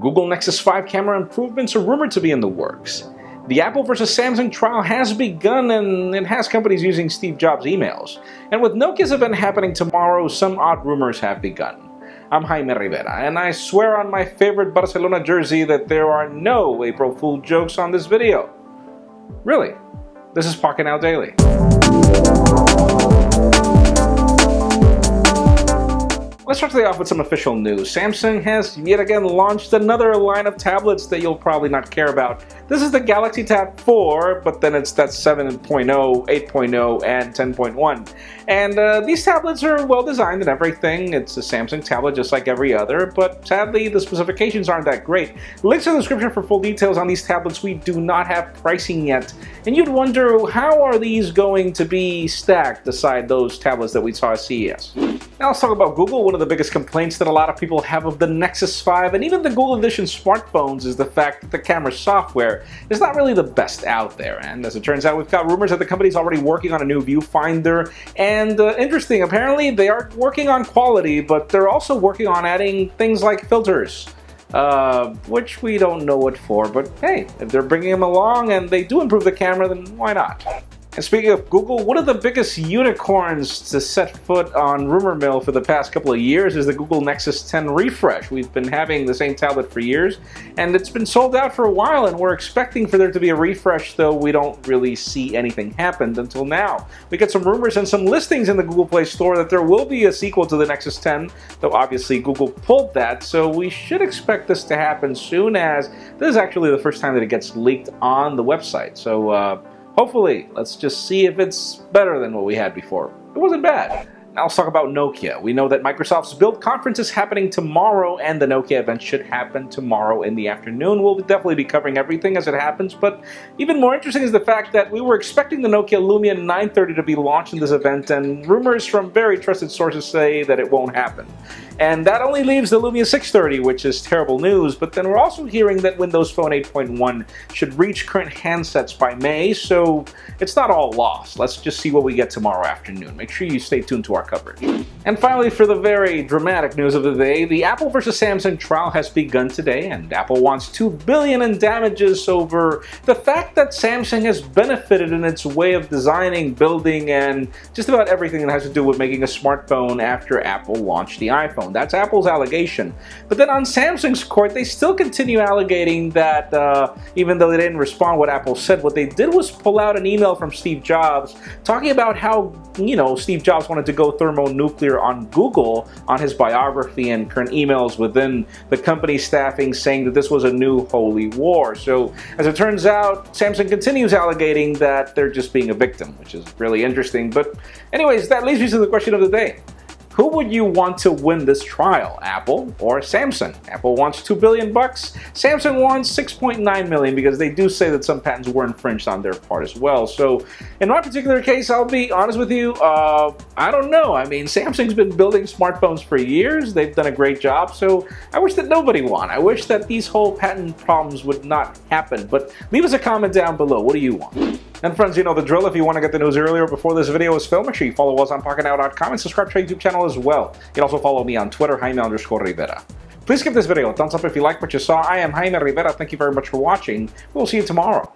Google Nexus 5 camera improvements are rumored to be in the works. The Apple versus Samsung trial has begun, and it has companies using Steve Jobs' emails. And with Nokia's event happening tomorrow, some odd rumors have begun. I'm Jaime Rivera, and I swear on my favorite Barcelona jersey that there are no April Fool jokes on this video. Really, this is Pocketnow Daily. Let's start today off with some official news. Samsung has yet again launched another line of tablets that you'll probably not care about. This is the Galaxy Tab4, but then it's that 7.0, 8.0, and 10.1. And these tablets are well designed and everything. It's a Samsung tablet just like every other, but sadly the specifications aren't that great. Links in the description for full details on these tablets. We do not have pricing yet. And you'd wonder, how are these going to be stacked beside those tablets that we saw at CES? Now let's talk about Google. One of the biggest complaints that a lot of people have of the Nexus 5 and even the Google Edition smartphones is the fact that the camera software is not really the best out there. And as it turns out, we've got rumors that the company's already working on a new viewfinder. And interesting, apparently they are working on quality, but they're also working on adding things like filters. Which we don't know what for, but hey, if they're bringing them along and they do improve the camera, then why not? And speaking of Google, one of the biggest unicorns to set foot on rumor mill for the past couple of years is the Google Nexus 10 refresh. We've been having the same tablet for years, and it's been sold out for a while, and we're expecting for there to be a refresh, though we don't really see anything happen until now. We get some rumors and some listings in the Google Play Store that there will be a sequel to the Nexus 10, though obviously Google pulled that, so we should expect this to happen soon, as this is actually the first time that it gets leaked on the website. So, hopefully, let's just see if it's better than what we had before. It wasn't bad. Now let's talk about Nokia. We know that Microsoft's Build conference is happening tomorrow, and the Nokia event should happen tomorrow in the afternoon. We'll definitely be covering everything as it happens, but even more interesting is the fact that we were expecting the Nokia Lumia 930 to be launched in this event, and rumors from very trusted sources say that it won't happen. And that only leaves the Lumia 630, which is terrible news, but then we're also hearing that Windows Phone 8.1 should reach current handsets by May, so it's not all lost. Let's just see what we get tomorrow afternoon. Make sure you stay tuned to our coverage. And finally, for the very dramatic news of the day, the Apple versus Samsung trial has begun today, and Apple wants $2 billion in damages over the fact that Samsung has benefited in its way of designing, building, and just about everything that has to do with making a smartphone after Apple launched the iPhone. That's Apple's allegation. But then on Samsung's court, they still continue alleging that even though they didn't respond what Apple said, what they did was pull out an email from Steve Jobs talking about how, Steve Jobs wanted to go thermonuclear on Google on his biography, and current emails within the company staffing saying that this was a new holy war. So as it turns out, Samsung continues alleging that they're just being a victim, which is really interesting. But anyways, that leads me to the question of the day. Who would you want to win this trial, Apple or Samsung? Apple wants $2 billion. Samsung wants $6.9 million because they do say that some patents were infringed on their part as well. So in my particular case, I'll be honest with you, I don't know. I mean, Samsung's been building smartphones for years. They've done a great job. So I wish that nobody won. I wish that these whole patent problems would not happen. But leave us a comment down below. What do you want? And friends, you know the drill. If you want to get the news earlier before this video is filmed, make sure you follow us on Pocketnow.com and subscribe to our YouTube channel as well. You can also follow me on Twitter, Jaime_Rivera. Please give this video a thumbs up if you like what you saw. I am Jaime Rivera. Thank you very much for watching. We'll see you tomorrow.